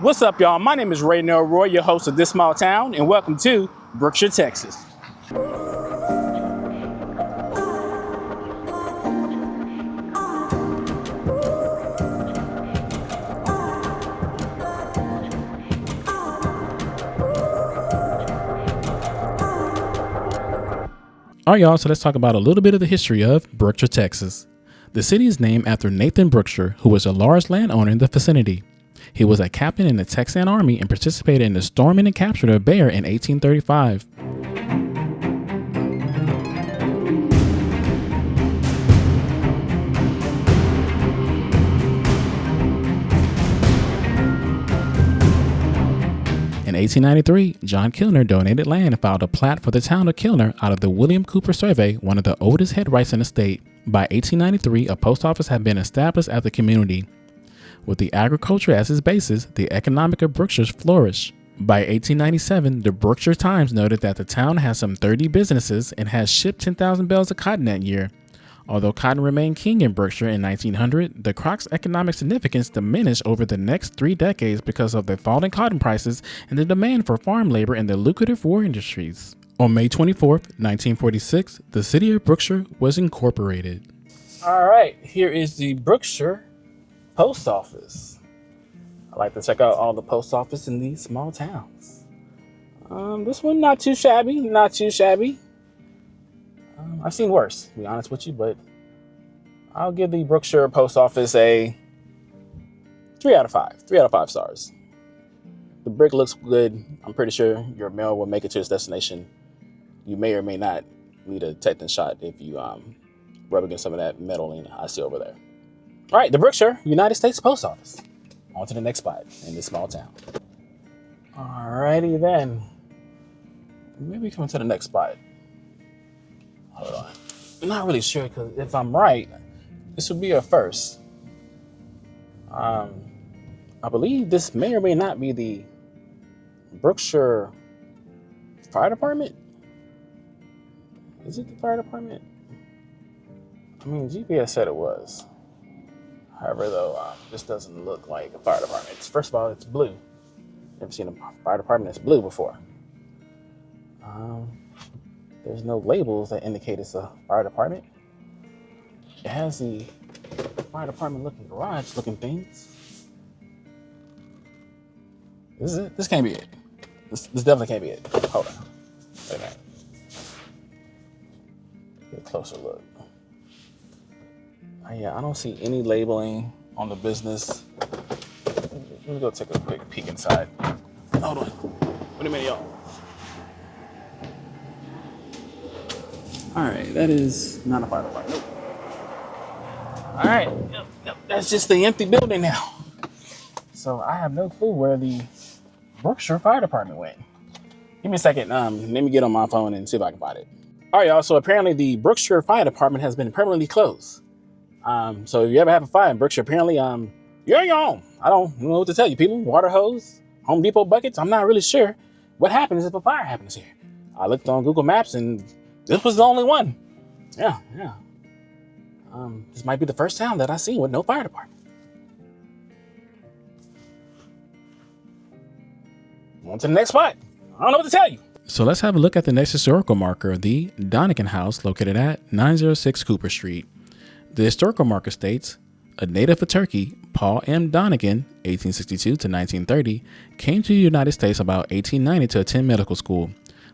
What's up, y'all? My name is Ray Roy, your host of This Small Town, and welcome to Brookshire, Texas. All right, y'all, so let's talk about a little bit of the history of Brookshire, Texas. The city is named after Nathan Brookshire, who was a large landowner in the vicinity. He was a captain in the Texan Army and participated in the storming and capture of Bear in 1835. In 1893, John Kilner donated land and filed a plat for the town of Kilner out of the William Cooper Survey, one of the oldest headrights in the state. By 1893, a post office had been established at the community. With the agriculture as its basis, the economic of Brookshire flourished. By 1897, the Brookshire Times noted that the town has some 30 businesses and has shipped 10,000 bales of cotton that year. Although cotton remained king in Brookshire in 1900, the croc's economic significance diminished over the next 3 decades because of the falling cotton prices and the demand for farm labor in the lucrative war industries. On May 24th, 1946, the city of Brookshire was incorporated. All right, here is the Brookshire post office. I like to check out all the post office in these small towns. This one not too shabby. I've seen worse, to be honest with you, but I'll give the Brookshire post office a 3 out of 5. 3 out of 5 stars. The brick looks good. I'm pretty sure your mail will make it to its destination. You may or may not need a tetanus shot if you rub against some of that metaling I see over there. All right, the Brookshire United States Post Office. On to the next spot in this small town. All righty then. Maybe coming to the next spot. Hold on. I'm not really sure, because if I'm right, this would be a first. I believe this may or may not be the Brookshire Fire Department. Is it the fire department? I mean, GPS said it was. However, though, this doesn't look like a fire department. First of all, it's blue. Never seen a fire department that's blue before. There's no labels that indicate it's a fire department. It has the fire department looking garage looking things. This is it? This can't be it. This definitely can't be it. Hold on. Wait a minute. Get a closer look. Yeah, I don't see any labeling on the business. Let me go take a quick peek inside. Hold on. Wait a minute, y'all. All right, that is not a fire department. Nope. All right, yep, that's just the empty building now. So I have no clue where the Brookshire Fire Department went. Give me a second. Let me get on my phone and see if I can find it. All right, y'all. So apparently the Brookshire Fire Department has been permanently closed. So if you ever have a fire in Brookshire, apparently you're on your own. I don't know what to tell you, people. Water hose, Home Depot buckets. I'm not really sure what happens if a fire happens here. I looked on Google Maps and this was the only one. Yeah. This might be the first town that I've seen with no fire department. On to the next spot. I don't know what to tell you. So let's have a look at the next historical marker, the Donegan House, located at 906 Cooper Street. The historical marker states, a native of Turkey, Paul M. Donegan, 1862 to 1930, came to the United States about 1890 to attend medical school.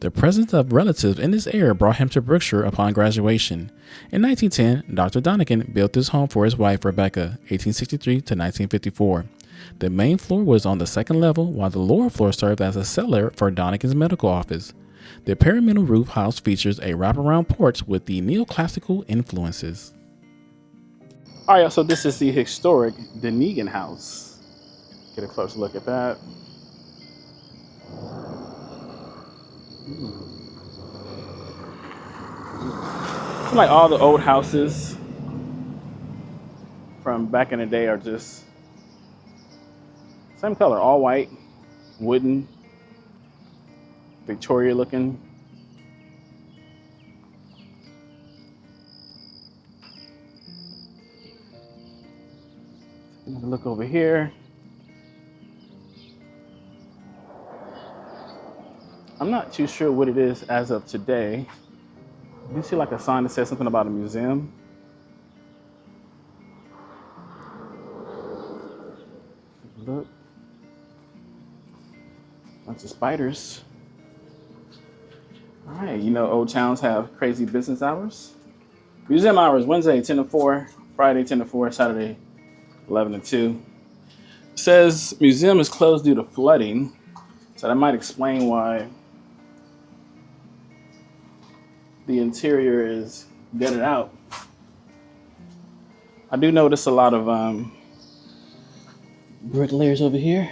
The presence of relatives in this area brought him to Brookshire upon graduation. In 1910, Dr. Donegan built his home for his wife, Rebecca, 1863 to 1954. The main floor was on the second level, while the lower floor served as a cellar for Donegan's medical office. The pyramidal roof house features a wraparound porch with the neoclassical influences. All right, so this is the historic Donegan House. Get a closer look at that. Like all the old houses from back in the day are just same color, all white, wooden, Victoria looking. Look over here. I'm not too sure what it is as of today. You see like a sign that says something about a museum. Look. Bunch of spiders. All right, you know old towns have crazy business hours. Museum hours, Wednesday 10 to 4, Friday 10 to 4, Saturday 11 to 2. It says museum is closed due to flooding, so that might explain why the interior is gutted out. I do notice a lot of bricklayers over here.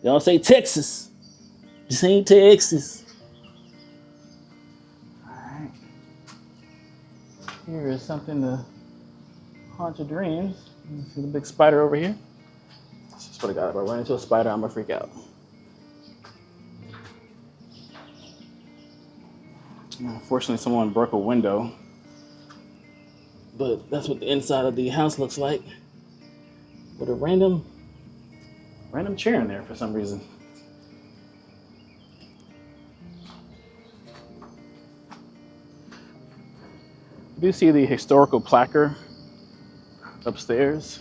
They all say Texas. This ain't Texas. All right. Here is something to haunt your dreams. You see the big spider over here? I swear to God, if I run into a spider, I'm gonna freak out. Unfortunately, someone broke a window, but that's what the inside of the house looks like. With a random chair in there for some reason. You do see the historical placard upstairs.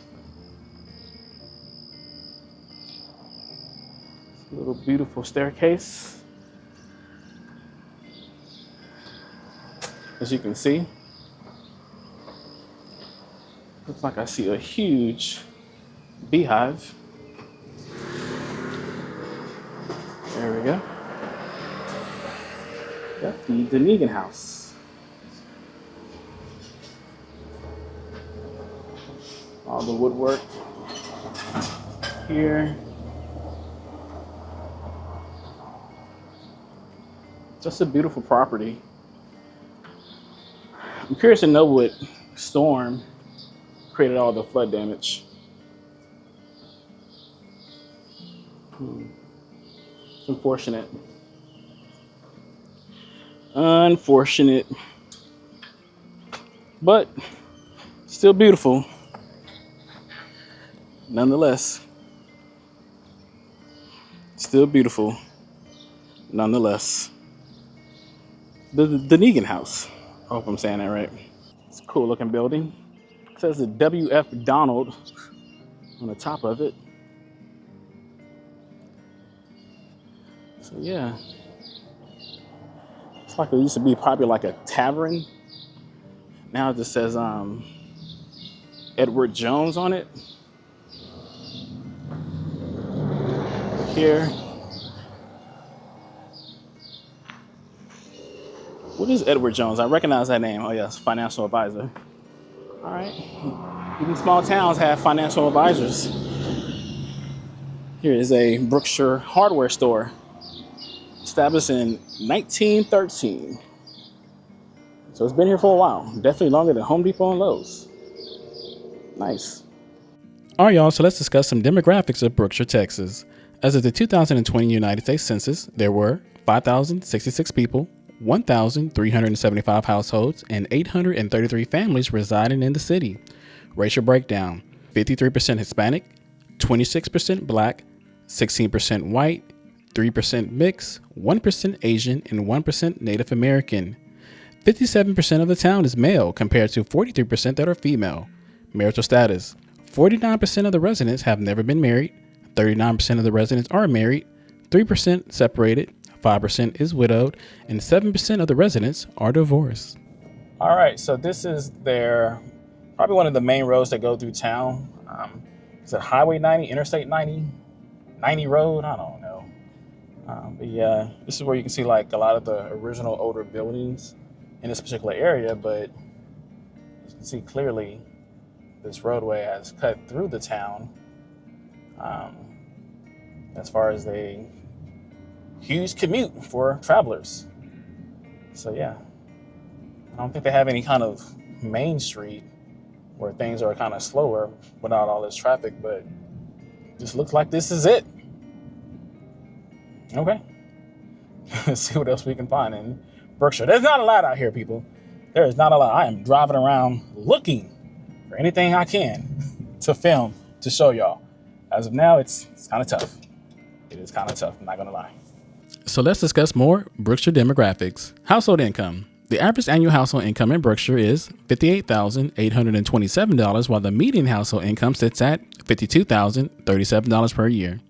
It's a little beautiful staircase. As you can see, looks like I see a huge beehive. There we go. Got the Dunnigan house. All the woodwork here. Just a beautiful property. I'm curious to know what storm created all the flood damage. Unfortunate. Unfortunate. But still beautiful. Nonetheless. Still beautiful. Nonetheless. The Negan house. I hope I'm saying that right. It's a cool looking building. It says the W.F. Donald on the top of it. So yeah. It's like it used to be probably like a tavern. Now it just says Edward Jones on it. Here. What is Edward Jones? I recognize that name. Oh yes, financial advisor. All right. Even small towns have financial advisors. Here is a Brookshire hardware store, established in 1913. So it's been here for a while. Definitely longer than Home Depot and Lowe's. Nice. All right, y'all, so let's discuss some demographics of Brookshire, Texas. As of the 2020 United States Census, there were 5,066 people, 1,375 households, and 833 families residing in the city. Racial breakdown: 53% Hispanic, 26% Black, 16% white, 3% mixed, 1% Asian, and 1% Native American. 57% of the town is male compared to 43% that are female. Marital status: 49% of the residents have never been married, 39% of the residents are married, 3% separated, 5% is widowed, and 7% of the residents are divorced. All right, so this is probably one of the main roads that go through town. Is it Highway 90, Interstate 90, 90 Road? I don't know. But yeah, this is where you can see like a lot of the original older buildings in this particular area, but you can see clearly this roadway has cut through the town as far as a huge commute for travelers. So yeah, I don't think they have any kind of main street where things are kind of slower without all this traffic, but just looks like this is it. Okay. Let's see what else we can find in Brookshire. There's not a lot out here, people. There is not a lot. I am driving around looking for anything I can to film, to show y'all. As of now, it's kind of tough. It is kind of tough, I'm not gonna lie. So let's discuss more Brookshire demographics. Household income. The average annual household income in Brookshire is $58,827, while the median household income sits at $52,037 per year.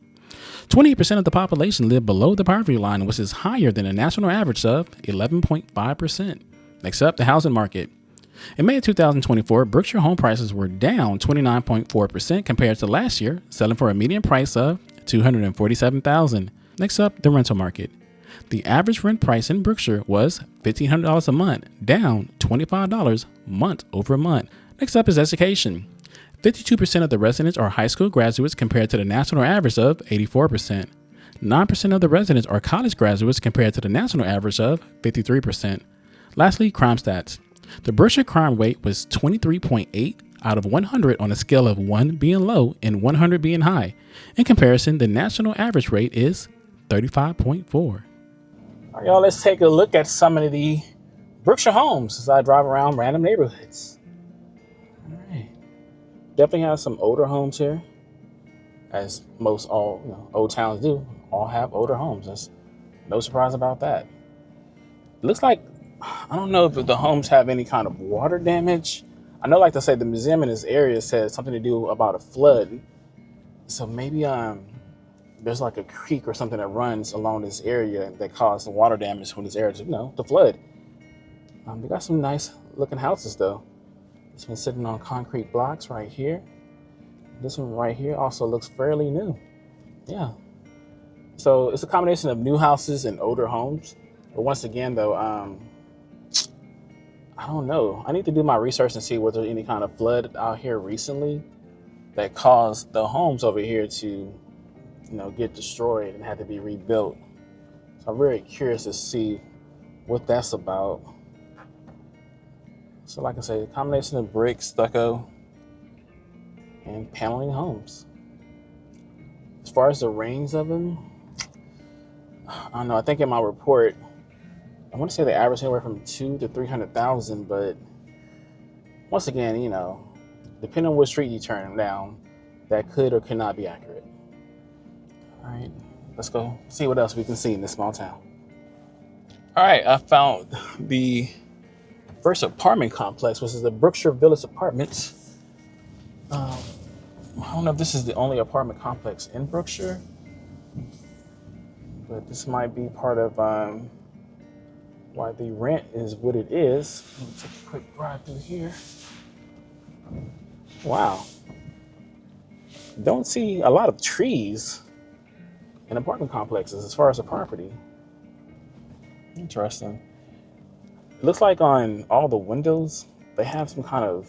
28% of the population live below the poverty line, which is higher than a national average of 11.5%. Next up, the housing market. In May of 2024, Brookshire home prices were down 29.4% compared to last year, selling for a median price of $247,000. Next up, the rental market. The average rent price in Brookshire was $1,500 a month, down $25 month over month. Next up is education. 52% of the residents are high school graduates compared to the national average of 84%. 9% of the residents are college graduates compared to the national average of 53%. Lastly, crime stats. The Brookshire crime rate was 23.8 out of 100 on a scale of 1 being low and 100 being high. In comparison, the national average rate is 35.4. All right, y'all, let's take a look at some of the Brookshire homes as I drive around random neighborhoods. All right. Definitely have some older homes here, as most old towns do. All have older homes. There's no surprise about that. It looks like, I don't know if the homes have any kind of water damage. I know, like to say, the museum in this area said something to do about a flood. So maybe there's like a creek or something that runs along this area that caused the water damage from this area to flood. They got some nice looking houses though. This one's sitting on concrete blocks right here. This one right here also looks fairly new. Yeah. So it's a combination of new houses and older homes. But once again though, I don't know. I need to do my research and see whether there's any kind of flood out here recently that caused the homes over here to get destroyed and had to be rebuilt. So I'm very curious to see what that's about. So like I say, a combination of brick, stucco, and paneling homes. As far as the range of them, I don't know. I think in my report, I want to say they average anywhere from 200,000 to 300,000, but once again, depending on what street you turn them down, that could or could not be accurate. All right, let's go see what else we can see in this small town. All right, I found the first apartment complex, which is the Brookshire Village Apartments. I don't know if this is the only apartment complex in Brookshire, but this might be part of why the rent is what it is. Let me take a quick ride through here. Wow. Don't see a lot of trees in apartment complexes as far as the property. Interesting. It looks like on all the windows, they have some kind of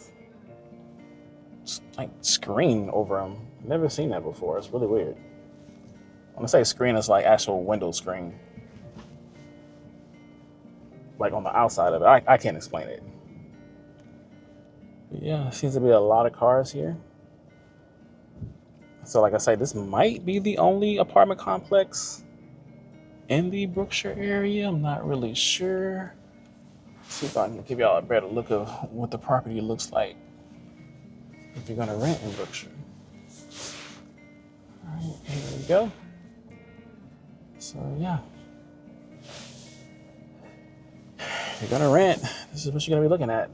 like screen over them. I've never seen that before. It's really weird. When I say screen, it's like actual window screen. Like on the outside of it. I can't explain it. But yeah, seems to be a lot of cars here. So like I say, this might be the only apartment complex in the Brookshire area. I'm not really sure. Let's see if I can give y'all a better look of what the property looks like if you're gonna rent in Brookshire. All right, here we go. So yeah, if you're gonna rent, this is what you're gonna be looking at.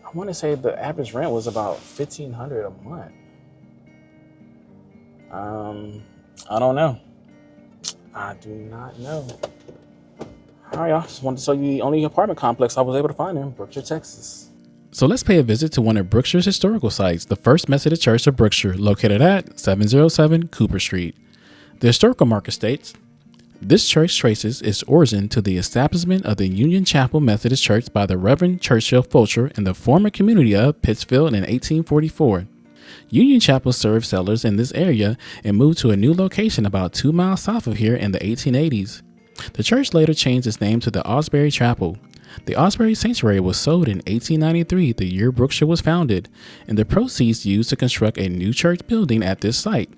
I want to say the average rent was about $1,500 a month. I don't know. I do not know. All right, y'all. Just wanted to show you the only apartment complex I was able to find in Brookshire, Texas. So let's pay a visit to one of Brookshire's historical sites, the First Methodist Church of Brookshire, located at 707 Cooper Street. The historical marker states, this church traces its origin to the establishment of the Union Chapel Methodist Church by the Reverend Churchill Fulcher in the former community of Pittsfield in 1844. Union Chapel served settlers in this area and moved to a new location about 2 miles south of here in the 1880s. The church later changed its name to the Osbury Chapel. The Osbury Sanctuary was sold in 1893, the year Brookshire was founded, and the proceeds used to construct a new church building at this site.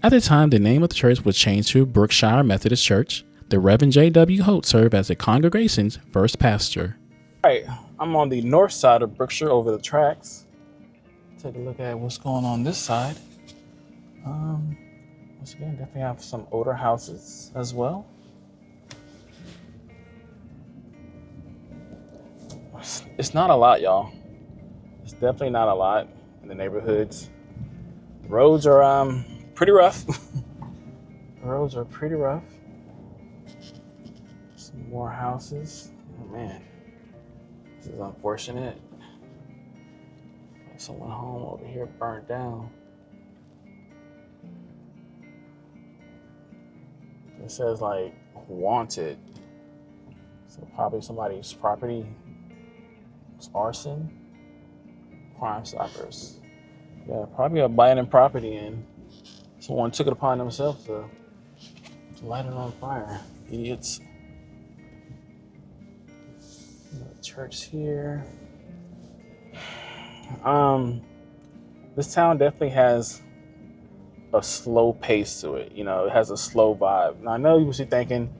At the time, the name of the church was changed to Brookshire Methodist Church. The Reverend J.W. Holt served as the congregation's first pastor. All right, I'm on the north side of Brookshire over the tracks. Take a look at what's going on this side. Once again, definitely have some older houses as well. It's not a lot, y'all. It's definitely not a lot in the neighborhoods. The roads are pretty rough. The roads are pretty rough. Some more houses. Oh man, this is unfortunate. Someone home over here burnt down. It says like wanted. So probably somebody's property. It's arson. Crime Stoppers. Yeah, probably abandoned property and someone took it upon themselves to light it on fire. Idiots. Church here. This town definitely has a slow pace to it. You know, it has a slow vibe. Now I know you should be thinking,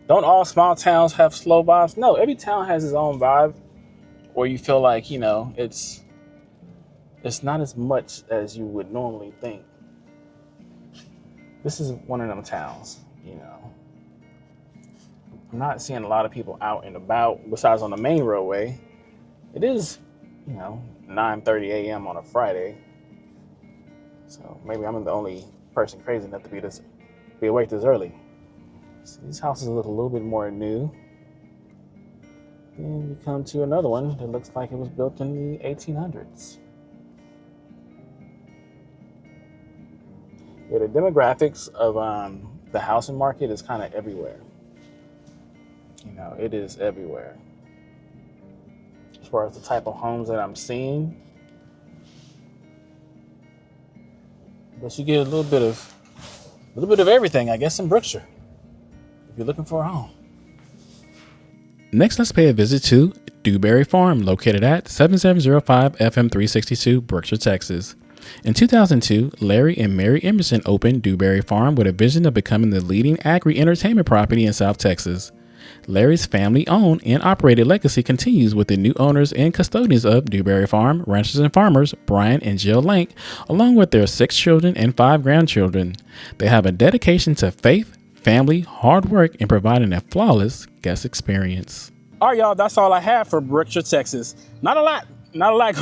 don't all small towns have slow vibes? No, every town has its own vibe where you feel like, you know, it's not as much as you would normally think. This is one of them towns, you know. I'm not seeing a lot of people out and about besides on the main roadway. It is, you know, 9:30 a.m. on a Friday. So maybe I'm the only person crazy enough to be awake this early. So these houses look a little bit more new. Then you come to another one that looks like it was built in the 1800s. Yeah, the demographics of the housing market is kind of everywhere. You know, it is everywhere. As far as the type of homes that I'm seeing, but you get a little bit of everything, I guess, in Brookshire. If you're looking for a home. Next, let's pay a visit to DewBerry Farm, located at 7705 FM 362, Brookshire, Texas. In 2002, Larry and Mary Emerson opened DewBerry Farm with a vision of becoming the leading agri-entertainment property in South Texas. Larry's family-owned and operated legacy continues with the new owners and custodians of DewBerry Farm, ranchers and farmers, Brian and Jill Lank, along with their 6 children and 5 grandchildren. They have a dedication to faith, family, hard work, and providing a flawless guest experience. All right, y'all, that's all I have for Brookshire, Texas. Not a lot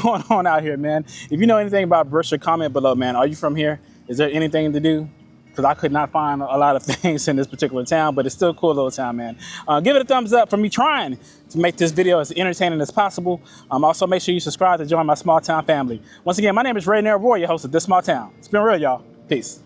going on out here, man. If you know anything about Brookshire, comment below, man. Are you from here? Is there anything to do? Because I could not find a lot of things in this particular town, but it's still a cool little town, man. Give it a thumbs up for me trying to make this video as entertaining as possible. Also, make sure you subscribe to join my small town family. Once again, my name is Ray Nair Warrior, host of This Small Town. It's been real, y'all. Peace.